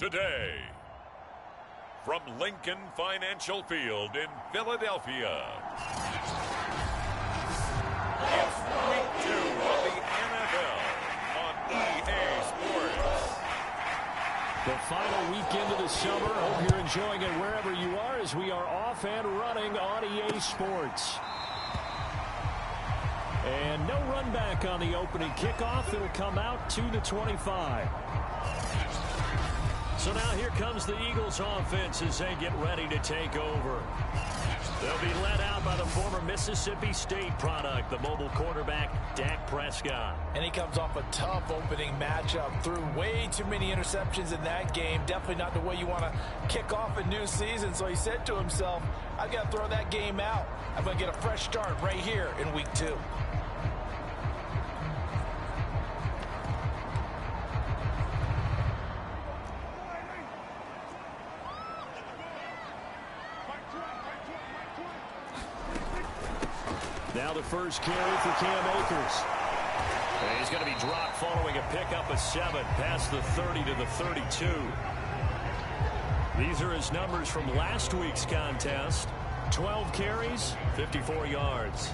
today. From Lincoln Financial Field in Philadelphia, it's Week 2 of the NFL on EA Sports. The final weekend of the summer. Hope you're enjoying it wherever you are as we are off and running on EA Sports. And no run back on the opening kickoff. It'll come out to the 25. So now here comes the Eagles offense as they get ready to take over. They'll be led out by the former Mississippi State product, the mobile quarterback, Dak Prescott. And he comes off a tough opening matchup. Threw way too many interceptions in that game. Definitely not the way you want to kick off a new season. So he said to himself, I've got to throw that game out. I'm going to get a fresh start right here in Week 2. Now the first carry for Cam Akers. And he's going to be dropped following a pickup of 7 past the 30 to the 32. These are his numbers from last week's contest. 12 carries, 54 yards.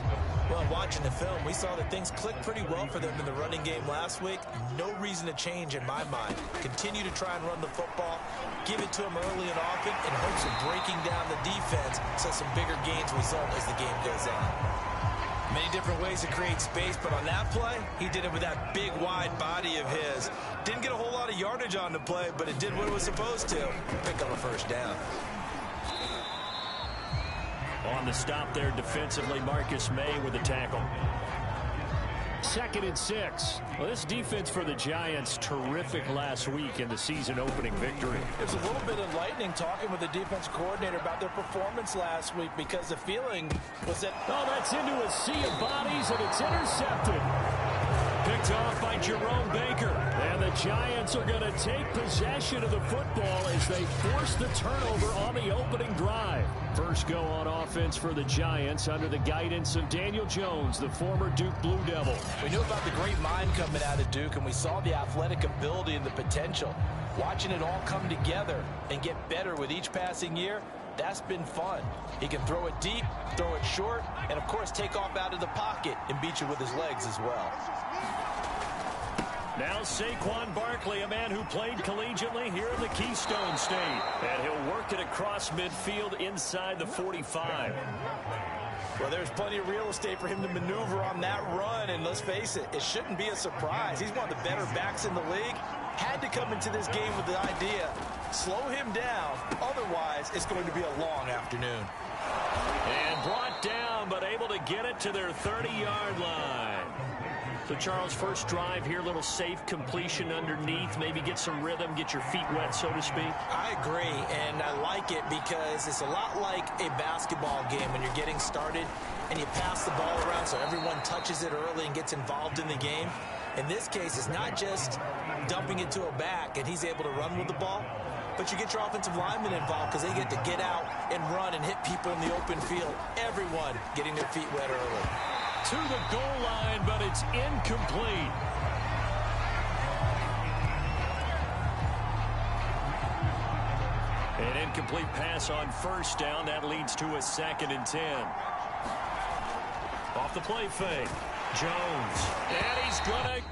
Well, watching the film, we saw that things clicked pretty well for them in the running game last week. No reason to change in my mind. Continue to try and run the football, give it to them early and often in hopes of breaking down the defense so some bigger gains result as the game goes on. Many different ways to create space, but on that play, he did it with that big, wide body of his. Didn't get a whole lot of yardage on the play, but it did what it was supposed to. Pick up a first down. On the stop there defensively, Marcus May with a tackle. 2nd and 6. Well, this defense for the Giants, terrific last week in the season-opening victory. It was a little bit enlightening talking with the defense coordinator about their performance last week because the feeling was that... Oh, that's into a sea of bodies, and it's intercepted. Picked off by Jerome Baker. And the Giants are going to take possession of the football as they force the turnover on the opening drive. First go on offense for the Giants under the guidance of Daniel Jones, the former Duke Blue Devil. We knew about the great mind coming out of Duke, and we saw the athletic ability and the potential. Watching it all come together and get better with each passing year, that's been fun. He can throw it deep, throw it short, and, of course, take off out of the pocket and beat you with his legs as well. Now Saquon Barkley, a man who played collegiately here in the Keystone State. And he'll work it across midfield inside the 45. Well, there's plenty of real estate for him to maneuver on that run. And let's face it, it shouldn't be a surprise. He's one of the better backs in the league. Had to come into this game with the idea, slow him down. Otherwise, it's going to be a long afternoon. And brought down, but able to get it to their 30-yard line. So, Charles, first drive here, little safe completion underneath. Maybe get some rhythm, get your feet wet, so to speak. I agree, and I like it because it's a lot like a basketball game when you're getting started and you pass the ball around so everyone touches it early and gets involved in the game. In this case, it's not just dumping it to a back and he's able to run with the ball, but you get your offensive linemen involved because they get to get out and run and hit people in the open field. Everyone getting their feet wet early. To the goal line, but it's incomplete. An incomplete pass on first down. That leads to a 2nd and 10. Off the play fake. Jones. And he's going to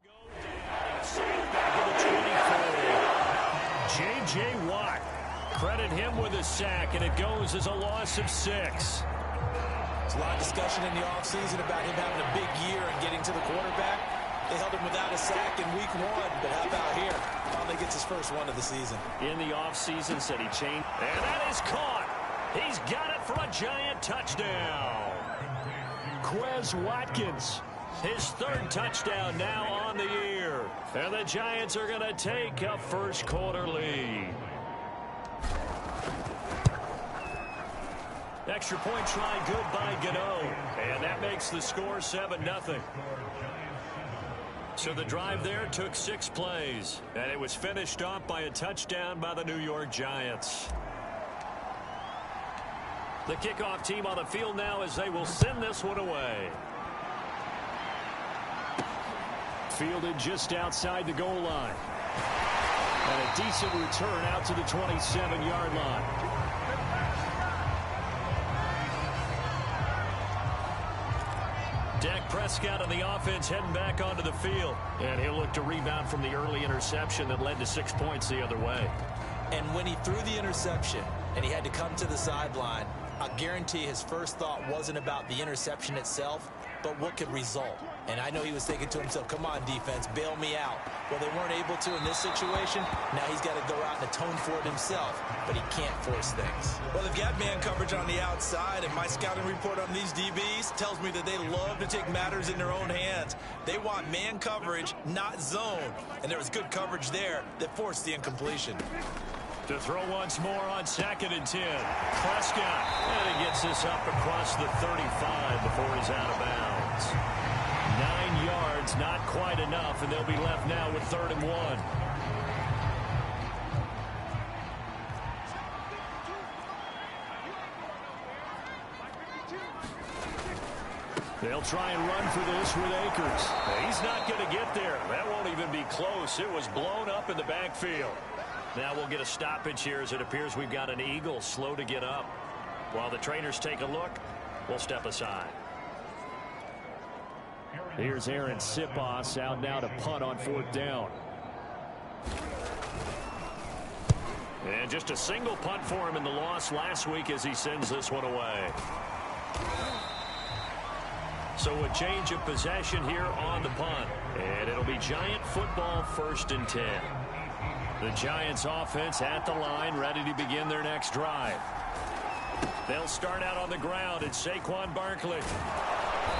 go down to the 24. J.J. Watt. Credit him with a sack, and it goes as a loss of 6. There's a lot of discussion in the offseason about him having a big year and getting to the quarterback. They held him without a sack in week 1, but how about here? Finally gets his first one of the season. In the offseason, said he changed. And that is caught. He's got it for a Giant touchdown. Quez Watkins, his 3rd touchdown now on the year. And the Giants are going to take a first quarter lead. Extra point try good by Gano. And that makes the score 7-0. So the drive there took 6 plays. And it was finished off by a touchdown by the New York Giants. The kickoff team on the field now as they will send this one away. fielded just outside the goal line. And a decent return out to the 27-yard line. Dak Prescott on the offense heading back onto the field. And he'll look to rebound from the early interception that led to 6 points the other way. And when he threw the interception and he had to come to the sideline, I guarantee his first thought wasn't about the interception itself, but what could result. And I know he was thinking to himself, come on, defense, bail me out. Well, they weren't able to in this situation. Now he's got to go out and atone for it himself, but he can't force things. Well, they've got man coverage on the outside, and my scouting report on these DBs tells me that they love to take matters in their own hands. They want man coverage, not zone. And there was good coverage there that forced the incompletion. To throw once more on 2nd and 10. Prescott. And he gets this up across the 35 before he's out of bounds. 9 yards, not quite enough, and they'll be left now with 3rd and 1. They'll try and run for this with Akers. He's not going to get there. That won't even be close. It was blown up in the backfield. Now we'll get a stoppage here as it appears we've got an Eagle slow to get up. While the trainers take a look, we'll step aside. Here's Aaron Sipos out now to punt on 4th down. And just a single punt for him in the loss last week as he sends this one away. So a change of possession here on the punt. And it'll be Giant football, 1st and 10. The Giants offense at the line, ready to begin their next drive. They'll start out on the ground. It's Saquon Barkley.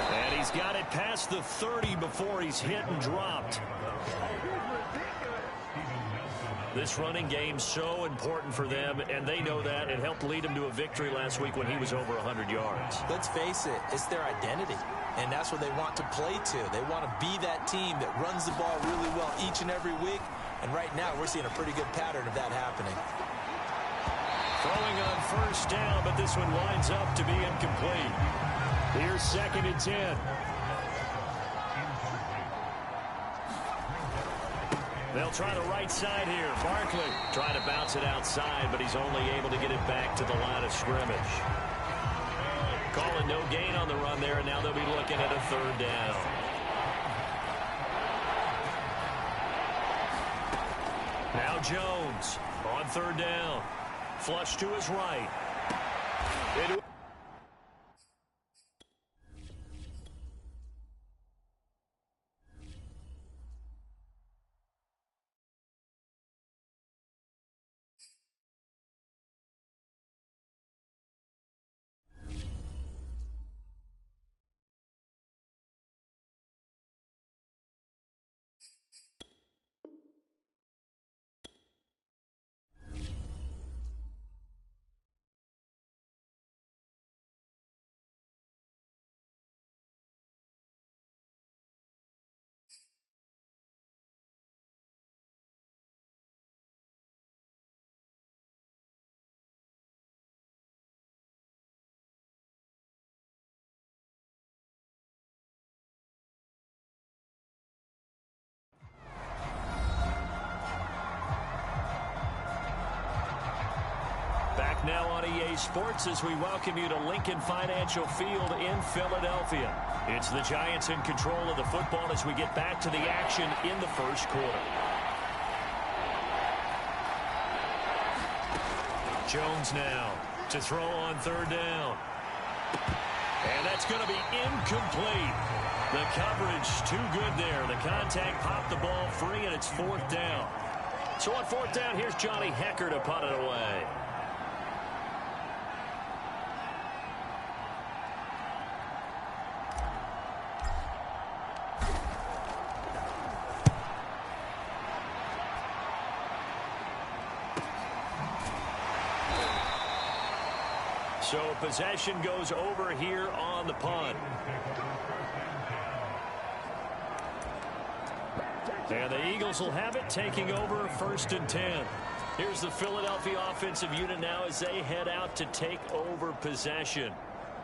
And he's got it past the 30 before he's hit and dropped. This running game's so important for them, and they know that. It helped lead them to a victory last week when he was over 100 yards. Let's face it, it's their identity. And that's what they want to play to. They want to be that team that runs the ball really well each and every week. And right now, we're seeing a pretty good pattern of that happening. Throwing on 1st down, but this one winds up to be incomplete. Here's 2nd and 10. They'll try the right side here. Barkley trying to bounce it outside, but he's only able to get it back to the line of scrimmage. Calling no gain on the run there, and now they'll be looking at a 3rd down. Now Jones on 3rd down. Flush to his right. Now on EA Sports as we welcome you to Lincoln Financial Field in Philadelphia. It's the Giants in control of the football as we get back to the action in the 1st quarter. Jones now to throw on 3rd down. And that's going to be incomplete. The coverage too good there. The contact popped the ball free, and it's 4th down. So on 4th down, here's Johnny Hecker to punt it away. So possession goes over here on the punt. And the Eagles will have it, taking over 1st and 10. Here's the Philadelphia offensive unit now as they head out to take over possession.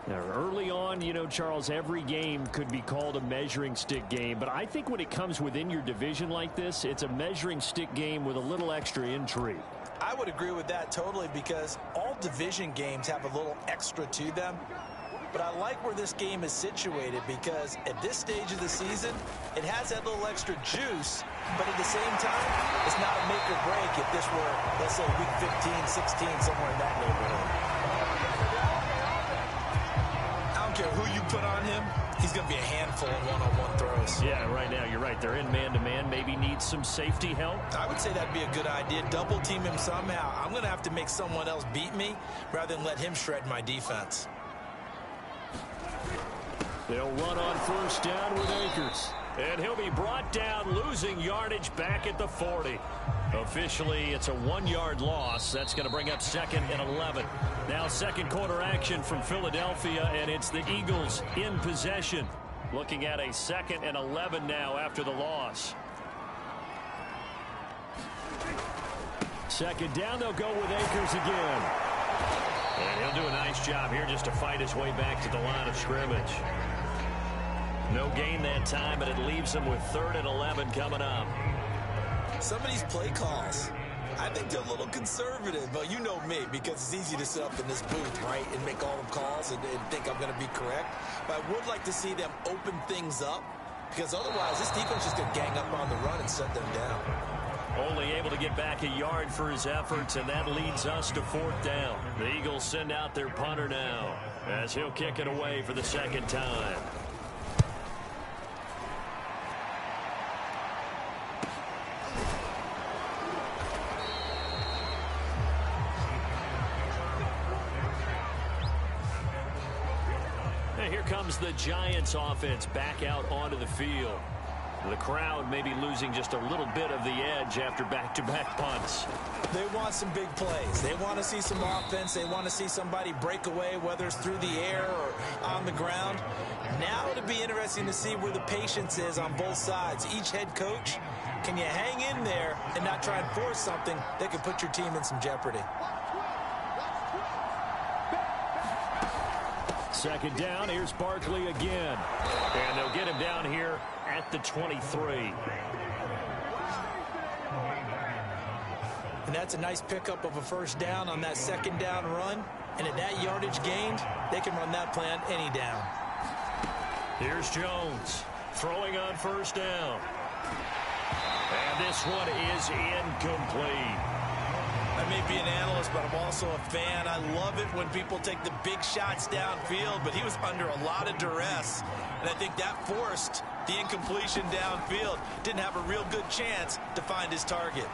Now, early on, you know, Charles, every game could be called a measuring stick game. But I think when it comes within your division like this, it's a measuring stick game with a little extra intrigue. I would agree with that totally because all division games have a little extra to them. But I like where this game is situated because at this stage of the season, it has that little extra juice. But at the same time, it's not a make or break if this were, let's say, week 15, 16, somewhere in that neighborhood. Care who you put on him, he's going to be a handful in one-on-one throws. Yeah, right now you're right. They're in man-to-man. Maybe needs some safety help. I would say that'd be a good idea. Double team him somehow. I'm going to have to make someone else beat me rather than let him shred my defense. They'll run on first down with Akers. And he'll be brought down, losing yardage back at the 40. Officially, it's a 1-yard loss. That's going to bring up 2nd and 11. Now second quarter action from Philadelphia, and it's the Eagles in possession. Looking at a 2nd and 11 now after the loss. Second down, they'll go with Akers again. And he'll do a nice job here just to fight his way back to the line of scrimmage. No gain that time, but it leaves him with 3rd and 11 coming up. Some of these play calls, I think they're a little conservative, but you know me, because it's easy to sit up in this booth, right, and make all the calls and think I'm going to be correct. But I would like to see them open things up, because otherwise this defense is just going to gang up on the run and shut them down. Only able to get back a yard for his efforts, and that leads us to 4th down. The Eagles send out their punter now, as he'll kick it away for the 2nd time. Here comes the Giants offense back out onto the field. The crowd may be losing just a little bit of the edge after back-to-back punts. They want some big plays. They want to see some offense. They want to see somebody break away, whether it's through the air or on the ground. Now it'll be interesting to see where the patience is on both sides. Each head coach, can you hang in there and not try and force something that could put your team in some jeopardy? Second down, here's Barkley again. And they'll get him down here at the 23. And that's a nice pickup of a first down on that second down run. And at that yardage gained, they can run that plan any down. Here's Jones throwing on first down. And this one is incomplete. I may be an analyst, but I'm also a fan. I love it when people take the big shots downfield, but he was under a lot of duress. And I think that forced the incompletion downfield. Didn't have a real good chance to find his target.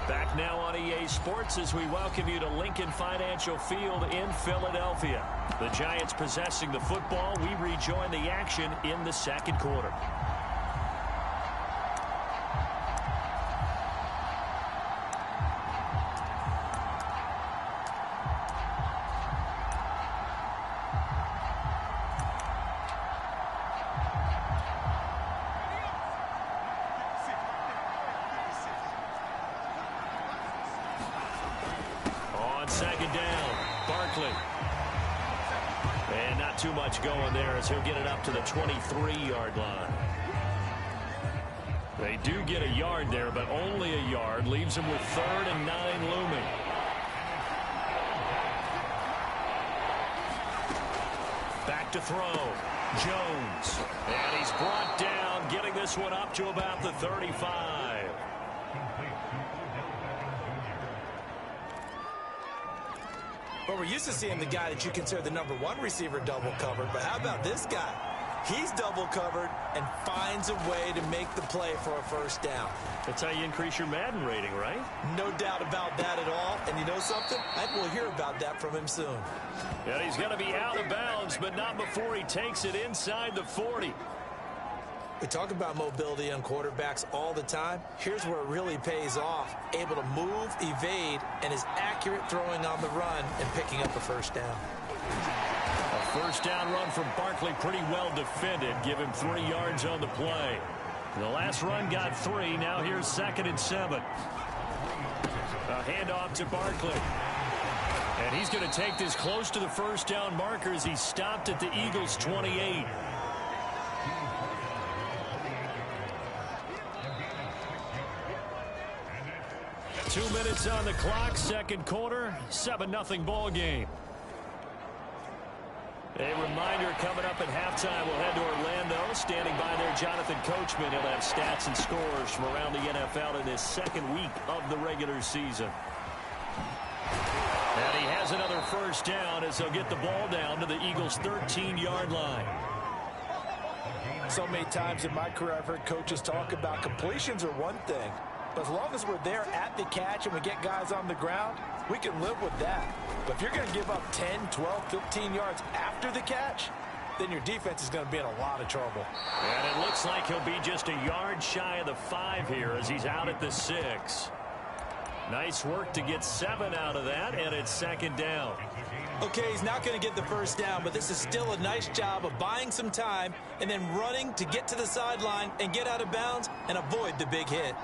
Back now on EA Sports as we welcome you to Lincoln Financial Field in Philadelphia. The Giants possessing the football. We rejoin the action in the second quarter. Second down, Barkley. And not too much going there as he'll get it up to the 23-yard line. They do get a yard there, but only a yard. Leaves him with 3rd and 9 looming. Back back to throw. Jones. And he's brought down, getting this one up to about the 35. Well, we're used to seeing the guy that you consider the #1 receiver double covered, but how about this guy? He's double covered and finds a way to make the play for a first down. That's how you increase your Madden rating, right? No doubt about that at all. And you know something? I think we'll hear about that from him soon. And he's going to be out of bounds, but not before he takes it inside the 40. We talk about mobility on quarterbacks all the time. Here's where it really pays off. Able to move, evade, and is accurate throwing on the run and picking up a first down. A first down run from Barkley, pretty well defended. Give him 3 yards on the play. The last run got 3. Now here's 2nd and 7. A handoff to Barkley. And he's going to take this close to the first down marker as he stopped at the Eagles' 28. Two minutes on the clock, second quarter, 7-0 ball game. A reminder coming up at halftime, we'll head to Orlando. Standing by there, Jonathan Coachman. He'll have stats and scores from around the NFL in this second week of the regular season. And he has another first down as he'll get the ball down to the Eagles' 13-yard line. So many times in my career I've heard coaches talk about completions are one thing. But as long as we're there at the catch and we get guys on the ground, we can live with that. But if you're going to give up 10, 12, 15 yards after the catch, then your defense is going to be in a lot of trouble. And it looks like he'll be just a yard shy of the 5 here as he's out at the 6. Nice work to get 7 out of that, and it's 2nd down. Okay, he's not going to get the first down, but this is still a nice job of buying some time and then running to get to the sideline and get out of bounds and avoid the big hit.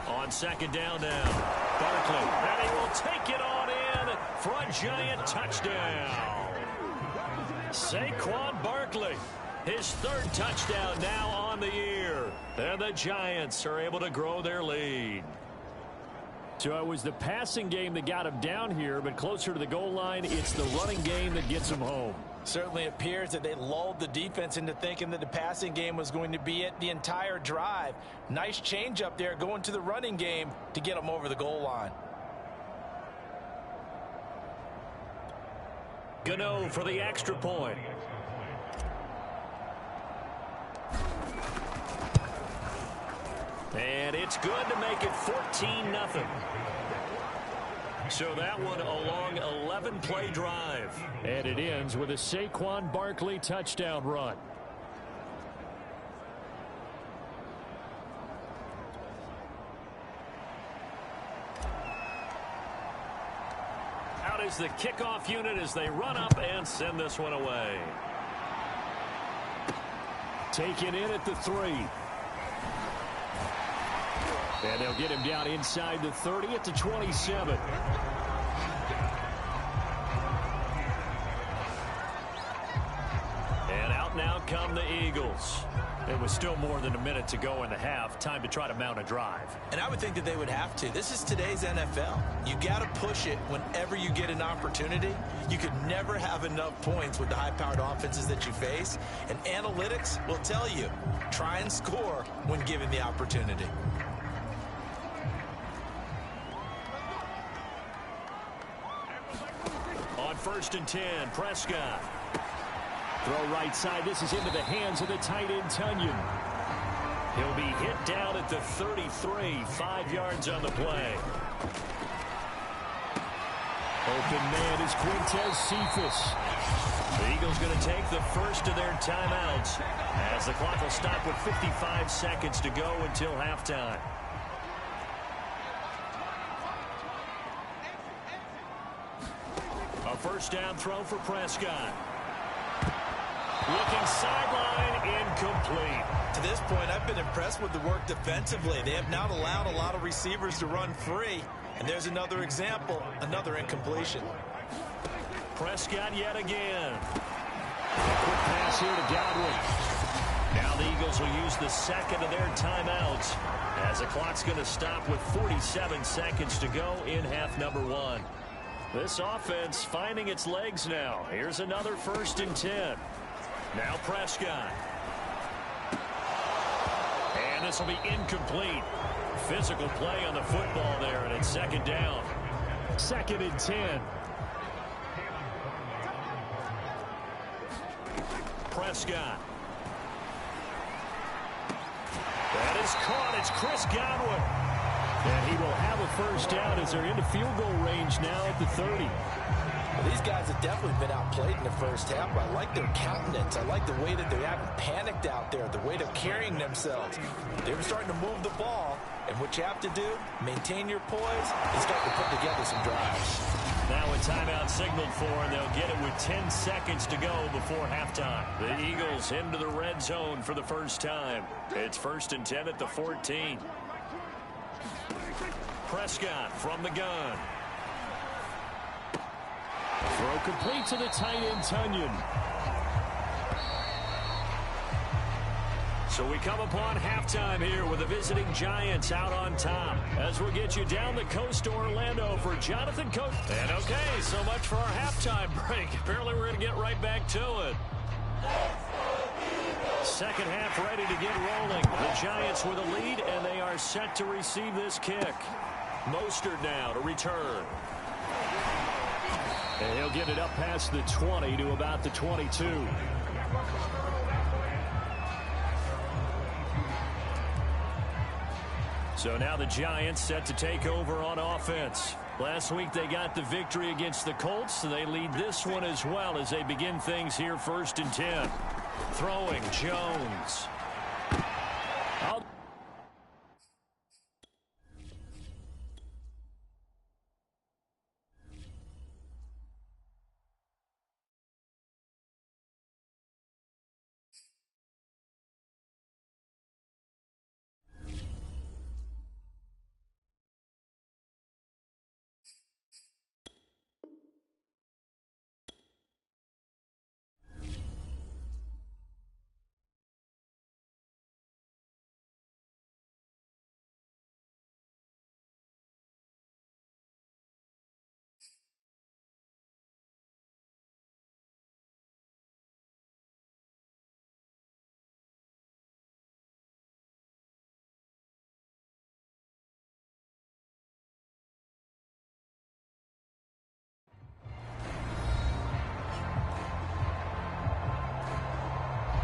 On 2nd down now, Barkley, and he will take it on in for a giant touchdown. Saquon Barkley, his 3rd touchdown now on the year. And the Giants are able to grow their lead. So it was the passing game that got him down here, but closer to the goal line, it's the running game that gets him home. Certainly appears that they lulled the defense into thinking that the passing game was going to be it the entire drive. Nice change up there going to the running game to get them over the goal line. Gano for the extra point. And it's good to make it 14-0. So that one a long 11-play drive. And it ends with a Saquon Barkley touchdown run. Out is the kickoff unit as they run up and send this one away. Taken in at the 3. And they'll get him down inside the 30 at the 27. And out now come the Eagles. It was still more than a minute to go in the half. Time to try to mount a drive. And I would think that they would have to. This is today's NFL. You got to push it whenever you get an opportunity. You could never have enough points with the high-powered offenses that you face. And analytics will tell you, try and score when given the opportunity. On 1st and 10, Prescott. Throw right side. This is into the hands of the tight end, Tunyon. He'll be hit down at the 33. 5 yards on the play. Open man is Quintez Cephas. The Eagles going to take the first of their timeouts as the clock will stop with 55 seconds to go until halftime. A first down throw for Prescott. Looking sideline, incomplete. To this point, I've been impressed with the work defensively. They have not allowed a lot of receivers to run free. And there's another example, another incompletion. Prescott yet again. A quick pass here to Godwin. Now the Eagles will use the second of their timeouts as the clock's going to stop with 47 seconds to go in half number 1. This offense finding its legs now. Here's another 1st and 10. Now Prescott. And this will be incomplete. Physical play on the football there, and it's 2nd down. 2nd and 10. Prescott. That is caught. It's Chris Godwin. And he will have a 1st down as they're into field goal range now at the 30. Well, these guys have definitely been outplayed in the first half. I like their countenance. I like the way that they haven't panicked out there, the way they're carrying themselves. They were starting to move the ball, and what you have to do, maintain your poise and start to put together some drives. Now a timeout signaled for, and they'll get it with 10 seconds to go before halftime. The Eagles into the red zone for the first time. It's 1st and 10 at the 14. Prescott from the gun. Throw complete to the tight end, Tunyon. So we come upon halftime here with the visiting Giants out on top. As we'll get you down the coast to Orlando for Jonathan Coach. And okay, so much for our halftime break. Apparently we're going to get right back to it. Second half ready to get rolling. The Giants with a lead, and they are set to receive this kick. Mostert now to return. And he'll get it up past the 20 to about the 22. So now the Giants set to take over on offense. Last week they got the victory against the Colts, so they lead this one as well as they begin things here 1st and 10. Throwing Jones.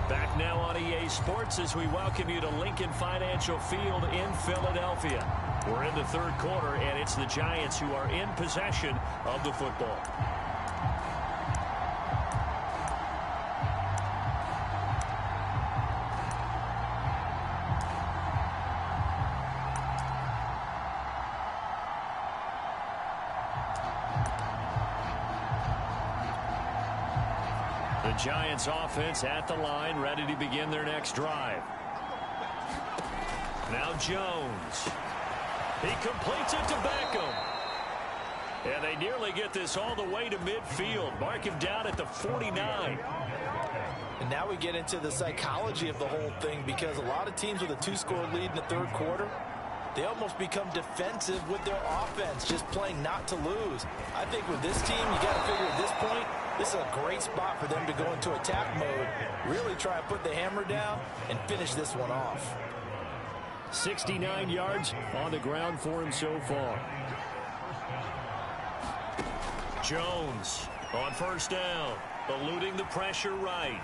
Back now on EA Sports as we welcome you to Lincoln Financial Field in Philadelphia. We're in the 3rd quarter, and it's the Giants who are in possession of the football. The Giants offense at the line, ready to begin their next drive. Now Jones. He completes it to Beckham. And they nearly get this all the way to midfield. Mark him down at the 49. And now we get into the psychology of the whole thing, because a lot of teams with a 2-score lead in the 3rd quarter, they almost become defensive with their offense, just playing not to lose. I think with this team, you got to figure at this point, this is a great spot for them to go into attack mode, really try and put the hammer down and finish this one off. 69 yards on the ground for him so far. Jones on 1st down, eluding the pressure right.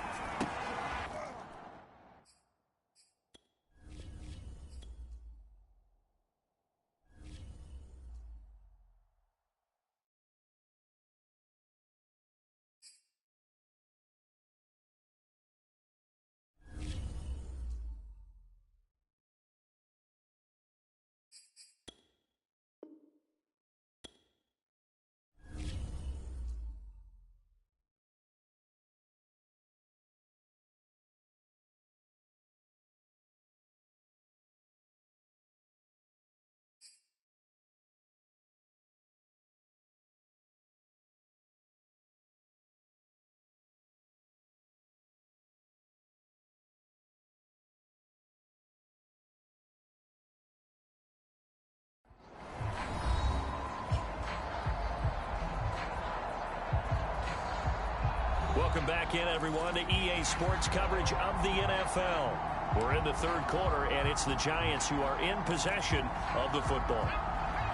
back in, everyone, to EA Sports coverage of the NFL. We're in the third quarter, and it's the Giants who are in possession of the football.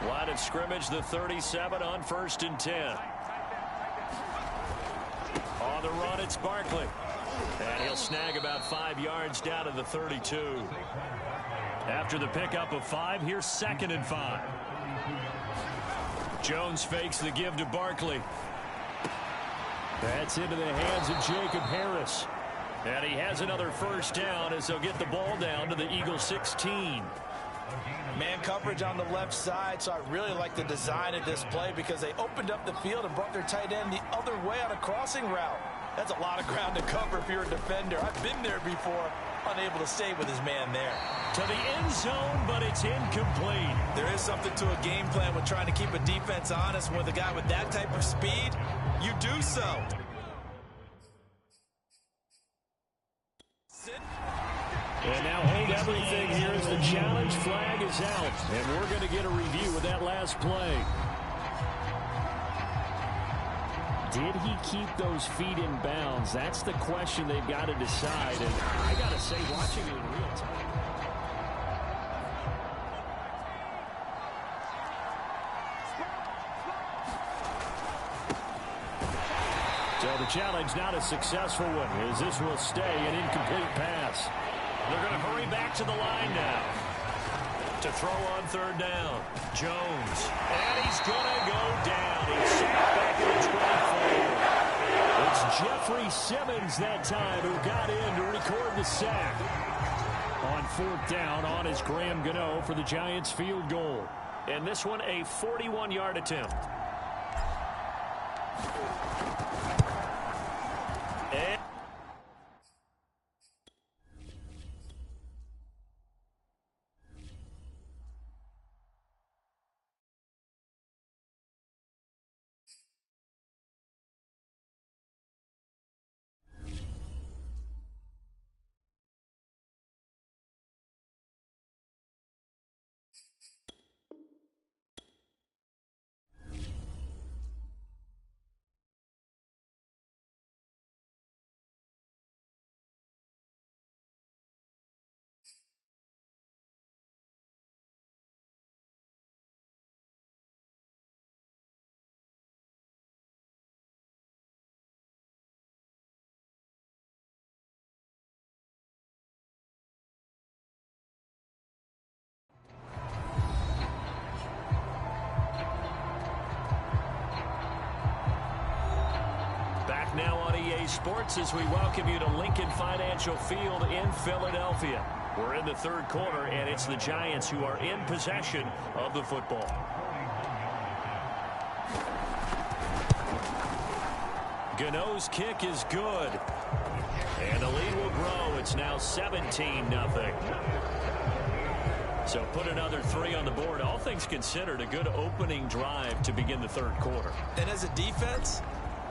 Line of scrimmage, the 37 on 1st and 10. On the run, it's Barkley. And he'll snag about 5 yards down to the 32. After the pickup of 5, here's 2nd and 5. Jones fakes the give to Barkley. That's into the hands of Jacob Harris. And he has another first down as they'll get the ball down to the Eagles 16. Man coverage on the left side, so I really like the design of this play because they opened up the field and brought their tight end the other way on a crossing route. That's a lot of ground to cover if you're a defender. I've been there before, unable to stay with his man there. To the end zone, but it's incomplete. There is something to a game plan with trying to keep a defense honest. And with a guy with that type of speed, you do so. And now hold everything here as the challenge flag is out. And we're going to get a review of that last play. Did he keep those feet in bounds? That's the question they've got to decide. And I got to say, watching it in real time. So the challenge not a successful one, as this will stay an incomplete pass. They're going to hurry back to the line now to throw on 3rd down. Jones. And he's going to go down. He's sacked back at the 24. It's Jeffrey Simmons that time who got in to record the sack. On 4th down, on is Graham Gano for the Giants field goal. And this one a 41-yard attempt. And now on EA Sports as we welcome you to Lincoln Financial Field in Philadelphia. We're in the third quarter, and it's the Giants who are in possession of the football. Gano's kick is good. And the lead will grow. It's now 17-0. So put another 3 on the board. All things considered, a good opening drive to begin the third quarter. And as a defense,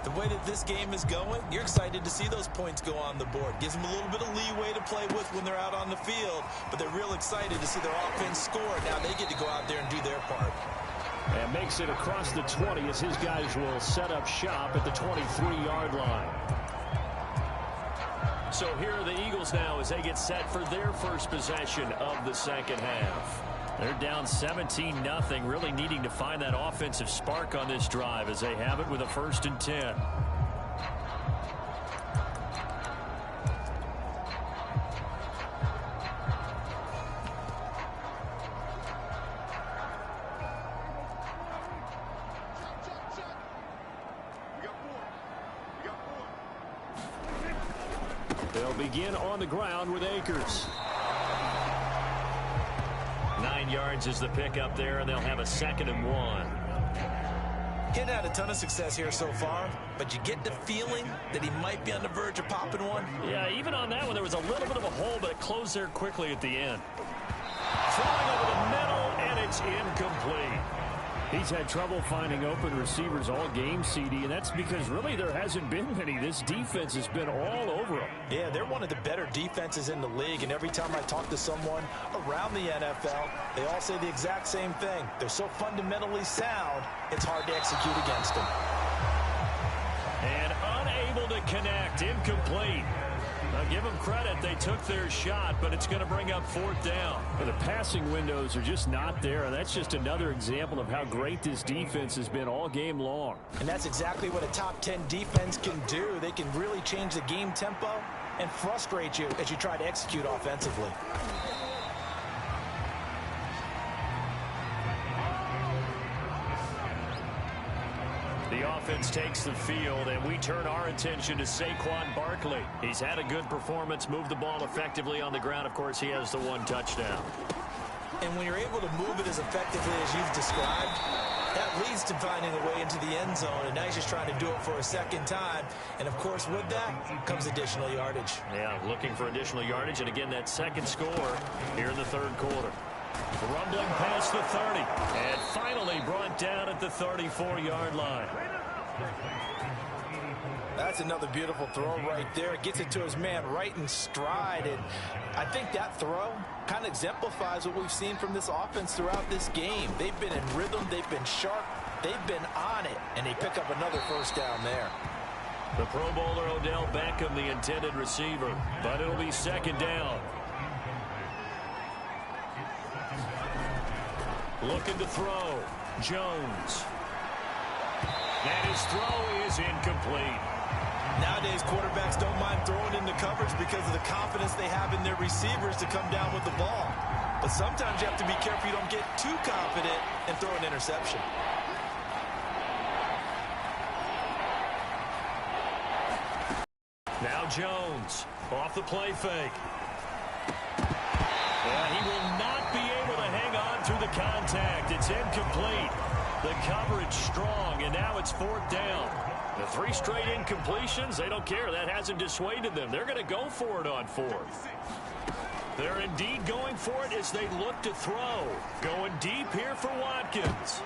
the way that this game is going, you're excited to see those points go on the board. Gives them a little bit of leeway to play with when they're out on the field, but they're real excited to see their offense score. Now they get to go out there and do their part. And makes it across the 20 as his guys will set up shop at the 23-yard line. So here are the Eagles now as they get set for their first possession of the second half. They're down 17-0, really needing to find that offensive spark on this drive as they have it with a 1st and 10. They'll begin on the ground with Akers. 9 yards is the pickup there, and they'll have a 2nd and 1. Getting had a ton of success here so far, but you get the feeling that he might be on the verge of popping one. Yeah, even on that one, there was a little bit of a hole, but it closed there quickly at the end. Throwing over the middle, and it's incomplete. He's had trouble finding open receivers all game, CD, and that's because really there hasn't been many. This defense has been all over him. Yeah, they're one of the better defenses in the league, and every time I talk to someone around the NFL, they all say the exact same thing. They're so fundamentally sound, it's hard to execute against them. And unable to connect. Incomplete. Now, give them credit. They took their shot, but it's going to bring up fourth down. But the passing windows are just not there, and that's just another example of how great this defense has been all game long. And that's exactly what a top 10 defense can do. They can really change the game tempo and frustrate you as you try to execute offensively. The offense takes the field, and we turn our attention to Saquon Barkley. He's had a good performance, moved the ball effectively on the ground. Of course, he has the one touchdown. And when you're able to move it as effectively as you've described, that leads to finding a way into the end zone, and now he's just trying to do it for a second time. And, of course, with that comes additional yardage. Yeah, looking for additional yardage, and again, that second score here in the third quarter. Rumbling past the 30, and finally brought down at the 34-yard line. That's another beautiful throw right there. Gets it to his man right in stride, and I think that throw kind of exemplifies what we've seen from this offense throughout this game. They've been in rhythm, they've been sharp, they've been on it, and they pick up another first down there. The Pro Bowler Odell Beckham, the intended receiver, but it'll be second down. Looking to throw. Jones. And his throw is incomplete. Nowadays, quarterbacks don't mind throwing into coverage because of the confidence they have in their receivers to come down with the ball. But sometimes you have to be careful you don't get too confident and throw an interception. Now Jones off the play fake. And he will not be able to hang on through the contact. It's incomplete. The coverage strong, and now it's fourth down. The 3 straight incompletions, they don't care. That hasn't dissuaded them. They're going to go for it on fourth. They're indeed going for it as they look to throw. Going deep here for Watkins.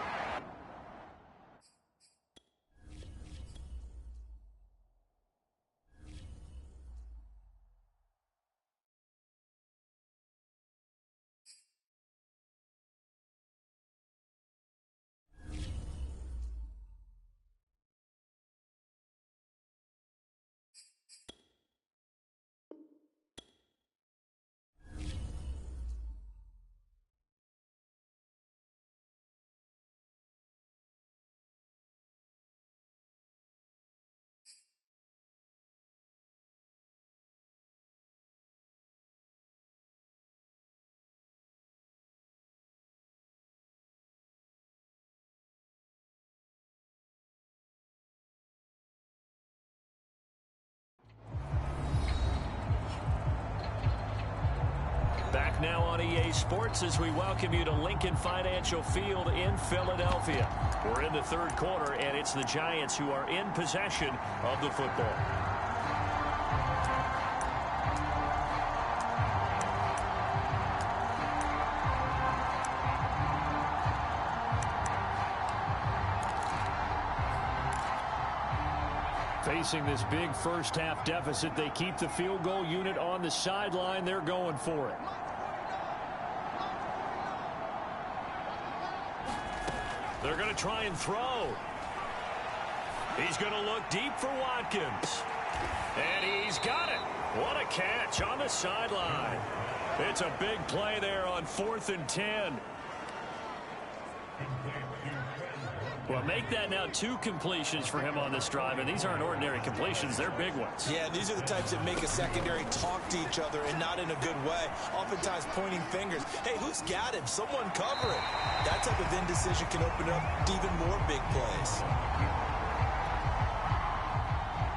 Back now on EA Sports as we welcome you to Lincoln Financial Field in Philadelphia. We're in the third quarter, and it's the Giants who are in possession of the football. Facing this big first-half deficit, they keep the field goal unit on the sideline. They're going for it. They're going to try and throw. He's going to look deep for Watkins. And he's got it. What a catch on the sideline. It's a big play there on 4th and 10. Well, make that now 2 completions for him on this drive, and these aren't ordinary completions. They're big ones. Yeah, these are the types that make a secondary talk to each other and not in a good way. Oftentimes pointing fingers. Hey, who's got him? Someone cover it. That type of indecision can open up to even more big plays.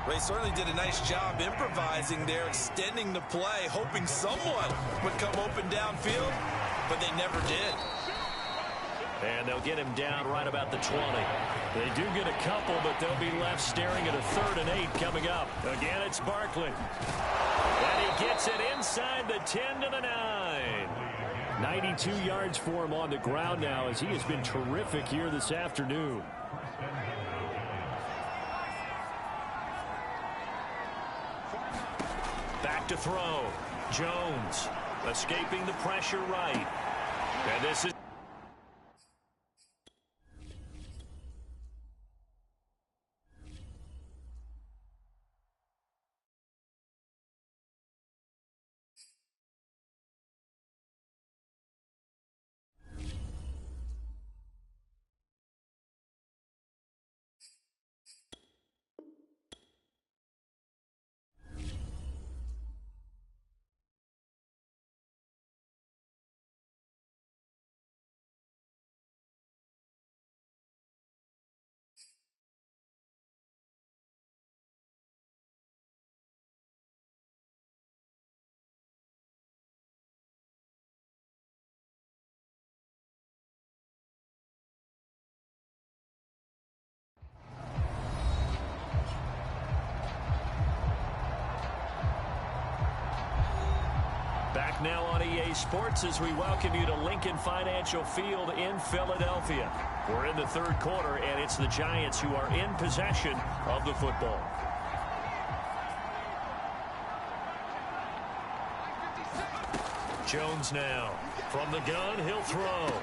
Ray certainly did a nice job improvising there, extending the play, hoping someone would come open downfield, but they never did. And they'll get him down right about the 20. They do get a couple, but they'll be left staring at a 3rd and 8 coming up. Again, it's Barkley. And he gets it inside the 10 to the 9. 92 yards for him on the ground now as he has been terrific here this afternoon. Back to throw. Jones escaping the pressure right. And this is Back now on EA Sports as we welcome you to Lincoln Financial Field in Philadelphia. We're in the third quarter, and it's the Giants who are in possession of the football. Jones now. From the gun, he'll throw.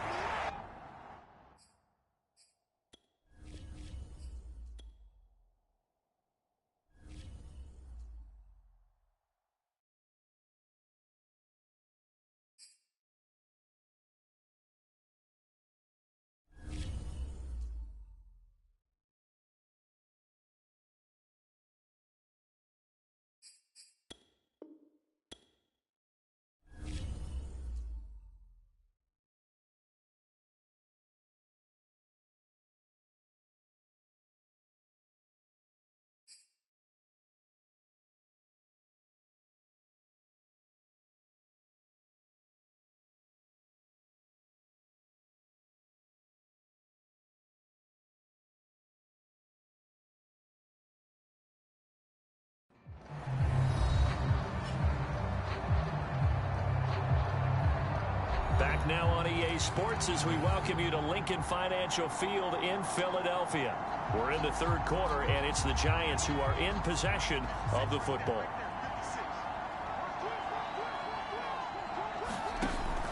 Back now on EA Sports as we welcome you to Lincoln Financial Field in Philadelphia. We're in the third quarter, and it's the Giants who are in possession of the football.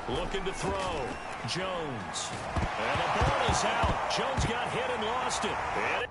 Looking to throw. Jones. And the ball is out. Jones got hit and lost it.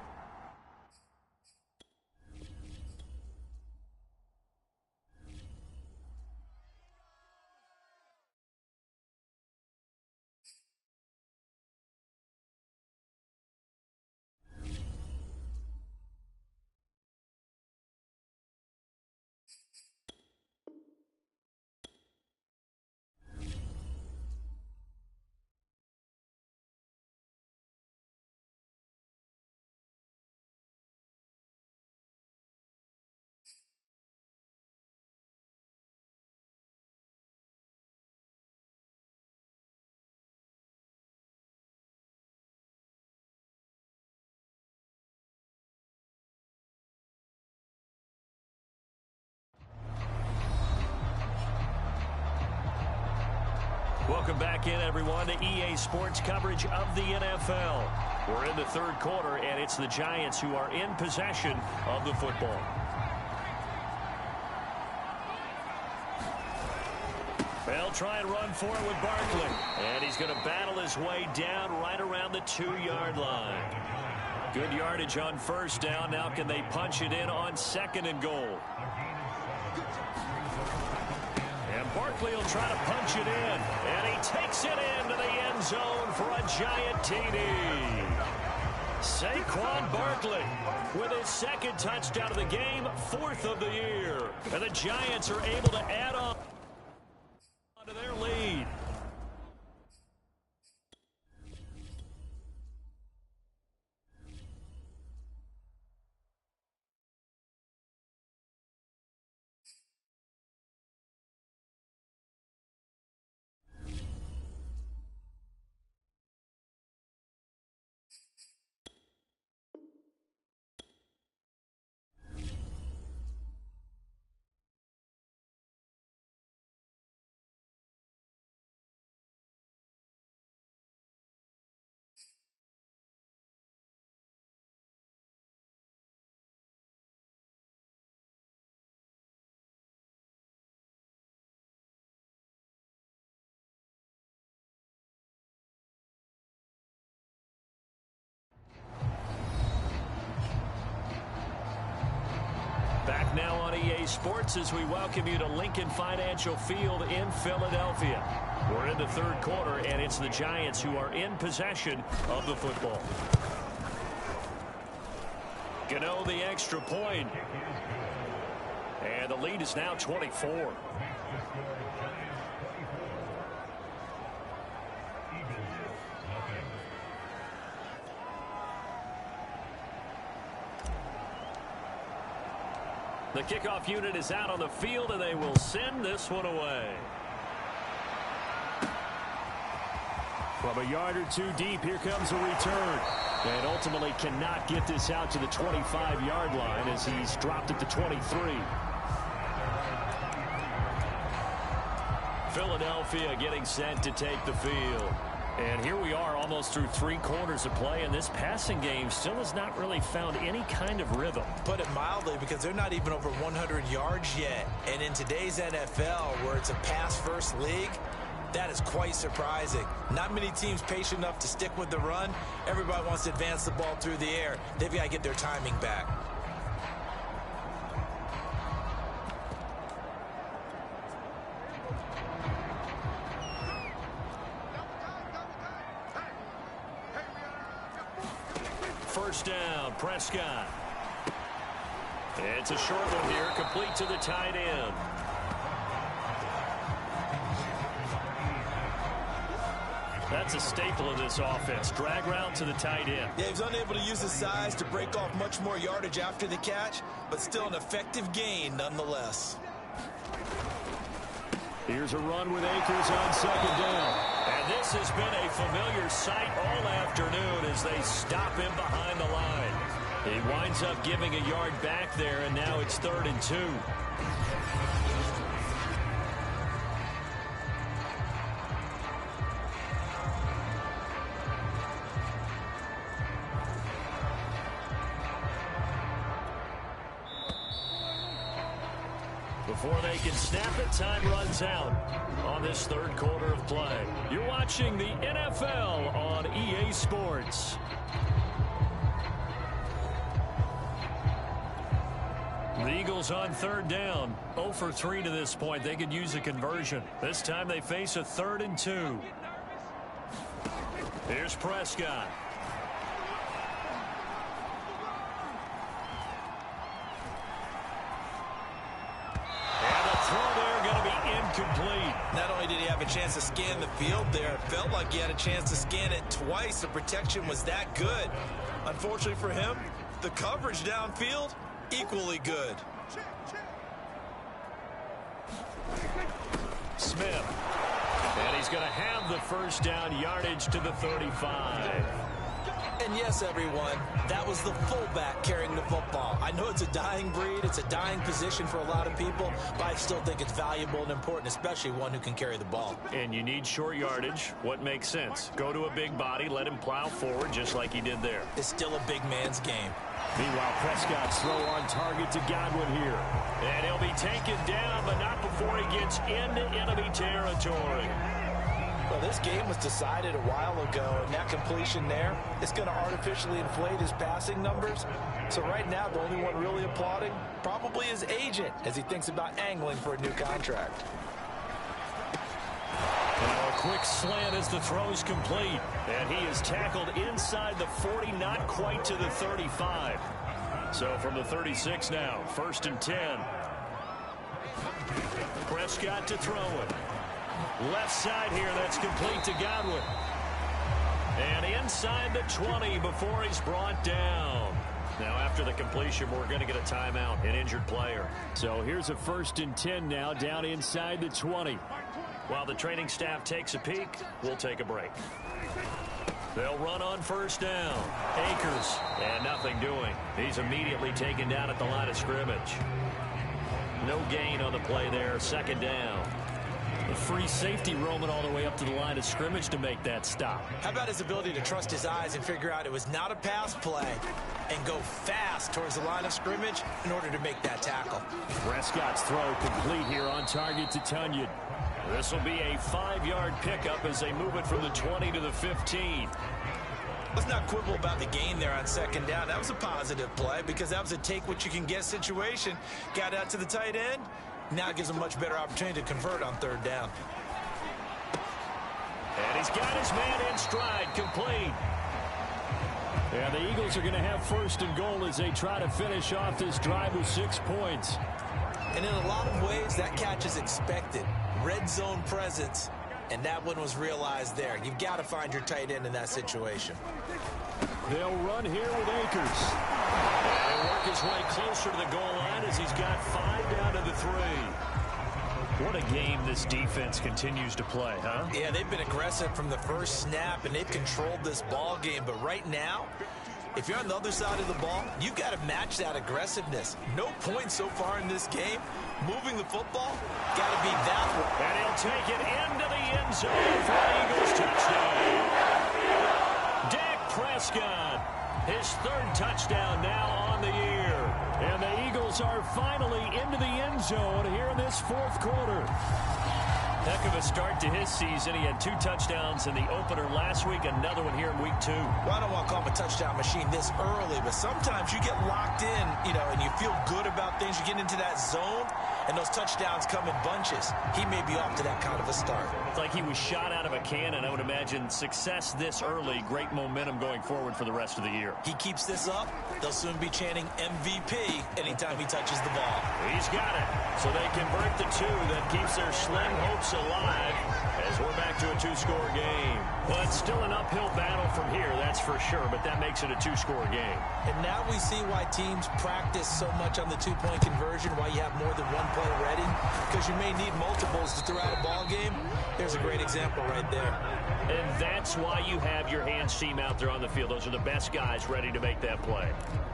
Welcome back in, everyone, to EA Sports coverage of the NFL. We're in the third quarter, and it's the Giants who are in possession of the football. They'll try and run for it with Barkley. And he's going to battle his way down right around the 2-yard line. Good yardage on first down. Now can they punch it in on second and goal? And Barkley will try to punch it in. And he takes it into the end zone for a giant TD. Saquon Barkley with his second touchdown of the game, 4th of the year. And the Giants are able to add on to their lead. Back now on EA Sports as we welcome you to Lincoln Financial Field in Philadelphia. We're in the third quarter, and it's the Giants who are in possession of the football. Gano the extra point. And the lead is now 24. The kickoff unit is out on the field, and they will send this one away. From a yard or two deep, here comes a return. And ultimately cannot get this out to the 25-yard line as he's dropped at the 23. Philadelphia getting set to take the field. And here we are almost through 3 quarters of play, and this passing game still has not really found any kind of rhythm. Put it mildly, because they're not even over 100 yards yet. And in today's NFL, where it's a pass-first league, that is quite surprising. Not many teams patient enough to stick with the run. Everybody wants to advance the ball through the air. They've got to get their timing back. First down, Prescott. It's a short one here, complete to the tight end. That's a staple of this offense. Drag route to the tight end. Yeah, he's unable to use his size to break off much more yardage after the catch, but still an effective gain nonetheless. Here's a run with Akers on second down. And this has been a familiar sight all afternoon as they stop him behind the line. He winds up giving a yard back there, and now it's 3rd and 2. Before they can snap it, time runs out on this 3rd quarter of play. You're watching the NFL on EA Sports. The Eagles on 3rd down. 0 for 3 to this point. They could use a conversion. This time they face a 3rd and 2. Here's Prescott. Complete. Not only did he have a chance to scan the field there, it felt like he had a chance to scan it twice. The protection was that good. Unfortunately for him, the coverage downfield, equally good. Smith. And he's going to have the first down, yardage to the 35. And yes, everyone, that was the fullback carrying the football. I know it's a dying breed, it's a dying position for a lot of people, but I still think it's valuable and important, especially one who can carry the ball. And you need short yardage. What makes sense? Go to a big body, let him plow forward just like he did there. It's still a big man's game. Meanwhile, Prescott's throw on target to Godwin here. And he'll be taken down, but not before he gets into enemy territory. Well, this game was decided a while ago, and that completion there is going to artificially inflate his passing numbers. So right now, the only one really applauding probably his agent as he thinks about angling for a new contract. Now a quick slant as the throw's complete. And he is tackled inside the 40, not quite to the 35. So from the 36 now, 1st and 10. Prescott to throw it. Left side here, that's complete to Godwin. And inside the 20 before he's brought down. Now after the completion, we're going to get a timeout, an injured player. So here's a 1st and 10 now, down inside the 20. While the training staff takes a peek, we'll take a break. They'll run on 1st down. Akers, and nothing doing. He's immediately taken down at the line of scrimmage. No gain on the play there, 2nd down. A free safety roaming all the way up to the line of scrimmage to make that stop. How about his ability to trust his eyes and figure out it was not a pass play and go fast towards the line of scrimmage in order to make that tackle. Prescott's throw complete here on target to Tunyon. This will be a 5-yard pickup as they move it from the 20 to the 15. Let's not quibble about the gain there on 2nd down. That was a positive play because that was a take-what-you-can-get situation. Got out to the tight end. Now gives him a much better opportunity to convert on 3rd down. And he's got his man in stride, complete. Yeah, the Eagles are going to have 1st and goal as they try to finish off this drive with 6 points. And in a lot of ways, that catch is expected. Red zone presence, and that one was realized there. You've got to find your tight end in that situation. They'll run here with Akers. And he'll work his way closer to the goal line as he's got 5 down to the 3. What a game this defense continues to play, huh? Yeah, they've been aggressive from the first snap, and they've controlled this ball game. But right now, If you're on the other side of the ball, you've got to match that aggressiveness. No points so far in this game. Moving the football, got to be that one. And he'll take it into the end zone for an Eagles touchdown. Dak Prescott, his third touchdown now on the year. And the Eagles are finally into the end zone here in this fourth quarter. Heck of a start to his season. He had 2 touchdowns in the opener last week, another one here in week 2. Well, I don't want to call him a touchdown machine this early, but sometimes you get locked in, and you feel good about things. You get into that zone, and those touchdowns come in bunches. He may be off to that kind of a start. It's like he was shot out of a cannon. I would imagine success this early, great momentum going forward for the rest of the year. He keeps this up, they'll soon be chanting MVP anytime he touches the ball. He's got it. So they convert the 2. That keeps their slim hopes alive as we're back to a 2-score game. Well, it's still an uphill battle from here, that's for sure, but that makes it a 2-score game. And now we see why teams practice so much on the 2-point conversion, why you have more than one play ready, because you may need multiples to throw out a ball game. There's a great example right there. And that's why you have your hands team out there on the field. Those are the best guys ready to make that play.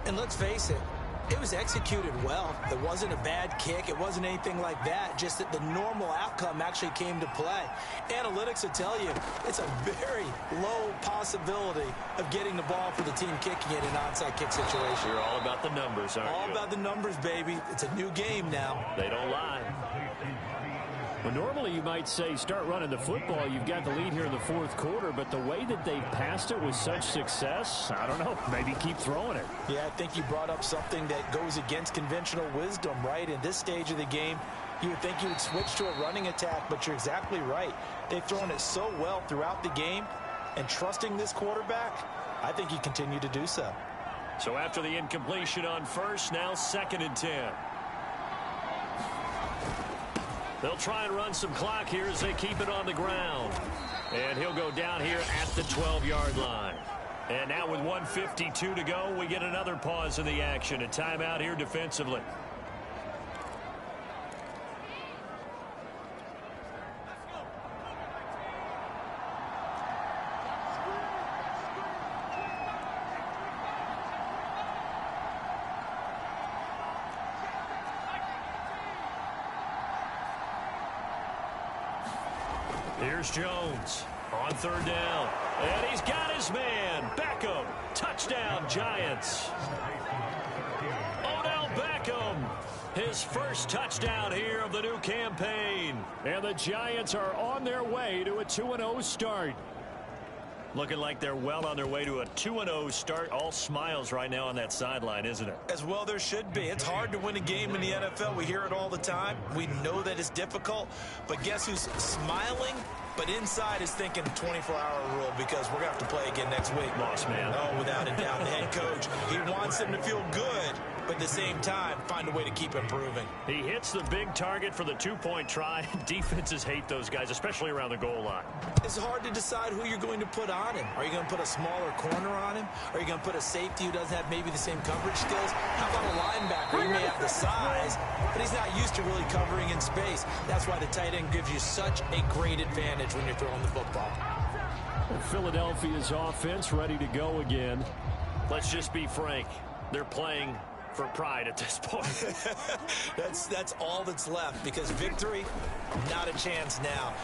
And let's face it, it was executed well. It wasn't a bad kick. It wasn't anything like that. Just that the normal outcome actually came to play. Analytics will tell you it's a very low possibility of getting the ball for the team kicking it in an onside kick situation. You're all about the numbers, aren't you? All about the numbers, baby. It's a new game now. They don't lie. Well, normally you might say start running the football. You've got the lead here in the fourth quarter, but the way that they've passed it with such success, I don't know, maybe keep throwing it. Yeah, I think you brought up something that goes against conventional wisdom, right? In this stage of the game, you would think you would switch to a running attack, but you're exactly right. They've thrown it so well throughout the game, and trusting this quarterback, I think you continue to do so. So after the incompletion on first, now 2nd and 10. They'll try and run some clock here as they keep it on the ground. And he'll go down here at the 12-yard line. And now with 1:52 to go, we get another pause in the action. A timeout here defensively. Here's Jones on 3rd down. And he's got his man. Beckham. Touchdown, Giants. Odell Beckham. His first touchdown here of the new campaign. And the Giants are on their way to a 2-0 start. Looking like they're well on their way to a 2-0 start. All smiles right now on that sideline, isn't it? As well there should be. It's hard to win a game in the NFL. We hear it all the time. We know that it's difficult. But guess who's smiling? But inside is thinking 24-hour rule because we're going to have to play again next week. Boss man. Oh, without a doubt. The head coach, he wants them to feel good, but at the same time, find a way to keep improving. He hits the big target for the 2-point try. Defenses hate those guys, especially around the goal line. It's hard to decide who you're going to put on him. Are you going to put a smaller corner on him? Are you going to put a safety who doesn't have maybe the same coverage skills? How about a linebacker? He may have the size, but he's not used to really covering in space. That's why the tight end gives you such a great advantage when you're throwing the football. Philadelphia's offense ready to go again. Let's just be frank. They're playing for pride at this point. That's all that's left because victory, not a chance now.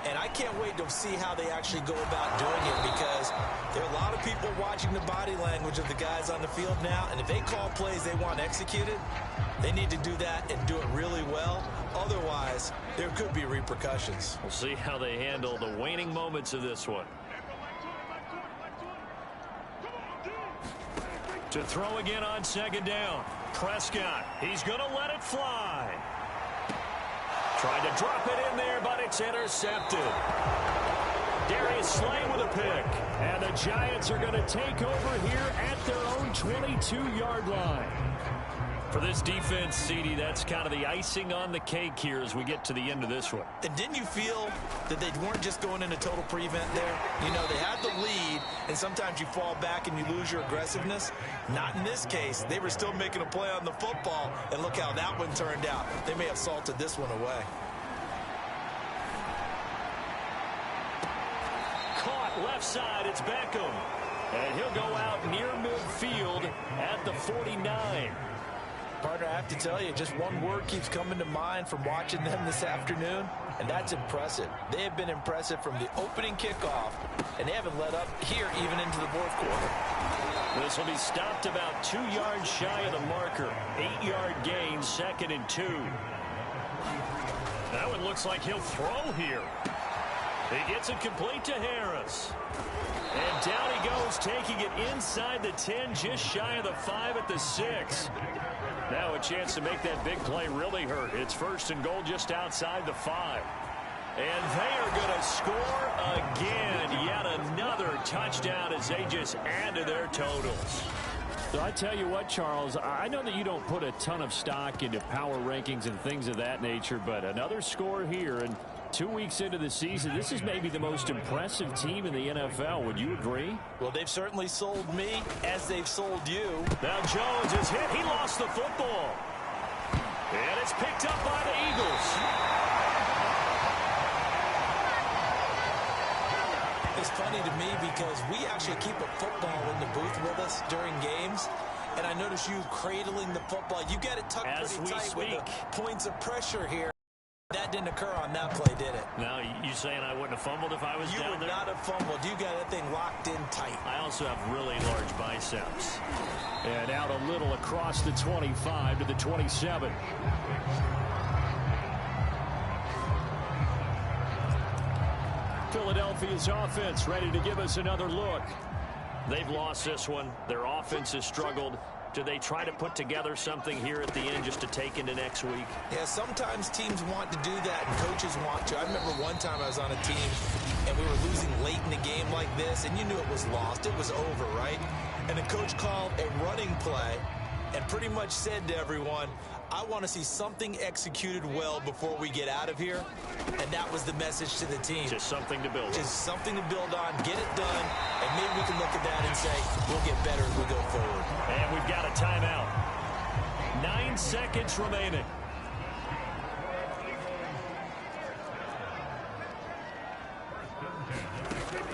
And I can't wait to see how they actually go about doing it because there are a lot of people watching the body language of the guys on the field now. And if they call plays they want executed, they need to do that and do it really well. Otherwise, there could be repercussions. We'll see how they handle the waning moments of this one. To throw again on 2nd down. Prescott, he's going to let it fly. Trying to drop it in there, but it's intercepted. Darius Slay with a pick. And the Giants are going to take over here at their own 22-yard line. For this defense, CD, that's kind of the icing on the cake here as we get to the end of this one. And didn't you feel that they weren't just going into total prevent there? You know, they had the lead, and sometimes you fall back and you lose your aggressiveness. Not in this case. They were still making a play on the football, and look how that one turned out. They may have salted this one away. Caught left side, it's Beckham. And he'll go out near midfield at the 49. Partner, I have to tell you, just one word keeps coming to mind from watching them this afternoon, and that's impressive. They have been impressive from the opening kickoff, and they haven't let up here even into the fourth quarter. This will be stopped about 2 yards shy of the marker. 8-yard gain, 2nd and 2. That one looks like he'll throw here. He gets it complete to Harris. And down he goes, taking it inside the 10, just shy of the 5 at the 6. Now a chance to make that big play really hurt. It's 1st and goal just outside the 5. And they are going to score again. Yet another touchdown as they just add to their totals. So I tell you what, Charles, I know that you don't put a ton of stock into power rankings and things of that nature, but another score here, and 2 weeks into the season, this is maybe the most impressive team in the NFL. Would you agree? Well, they've certainly sold me as they've sold you. Now Jones is hit. He lost the football. And it's picked up by the Eagles. It's funny to me because we actually keep a football in the booth with us during games. And I notice you cradling the football. You got it tucked pretty tight with the points of pressure here. That didn't occur on that play, did it? Now, you saying I wouldn't have fumbled if I was down there? You would not have fumbled. You got that thing locked in tight. I also have really large biceps. And out a little across the 25 to the 27. Philadelphia's offense ready to give us another look. They've lost this one. Their offense has struggled. Do they try to put together something here at the end just to take into next week? Yeah, sometimes teams want to do that and coaches want to. I remember one time I was on a team and we were losing late in the game like this, and you knew it was lost. It was over, right? And the coach called a running play and pretty much said to everyone, I want to see something executed well before we get out of here. And that was the message to the team. Just something to build on. Just something to build on, get it done, and maybe we can look at that and say, we'll get better as we go forward. And we've got a timeout. 9 seconds remaining.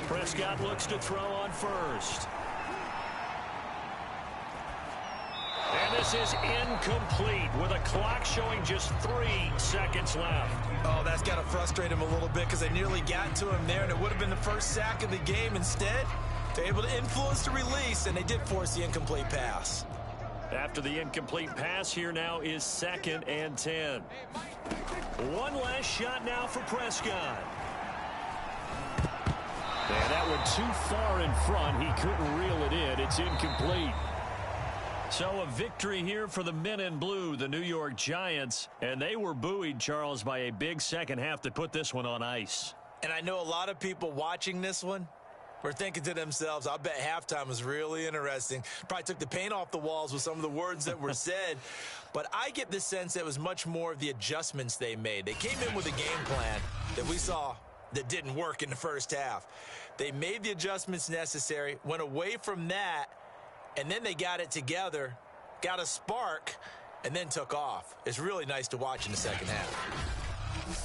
Prescott looks to throw on first. And this is incomplete with a clock showing just 3 seconds left. Oh, that's got to frustrate him a little bit because they nearly got to him there, and it would have been the first sack of the game. Instead, they're able to influence the release, and they did force the incomplete pass. After the incomplete pass, here now is 2nd and 10. One last shot now for Prescott. And that one too far in front. He couldn't reel it in. It's incomplete. So a victory here for the men in blue, the New York Giants. And they were buoyed, Charles, by a big second half that put this one on ice. And I know a lot of people watching this one were thinking to themselves, I bet halftime was really interesting. Probably took the paint off the walls with some of the words that were said. But I get the sense that it was much more of the adjustments they made. They came in with a game plan that we saw that didn't work in the first half. They made the adjustments necessary, went away from that, and then they got it together, got a spark, and then took off. It's really nice to watch in the second half.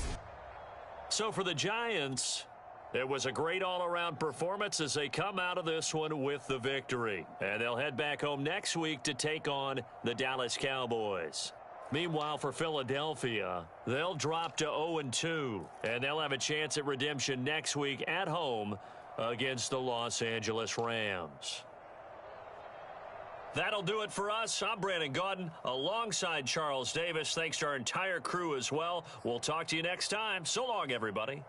So for the Giants, it was a great all-around performance as they come out of this one with the victory. And they'll head back home next week to take on the Dallas Cowboys. Meanwhile, for Philadelphia, they'll drop to 0-2, and they'll have a chance at redemption next week at home against the Los Angeles Rams. That'll do it for us. I'm Brandon Gaudin alongside Charles Davis. Thanks to our entire crew as well. We'll talk to you next time. So long, everybody.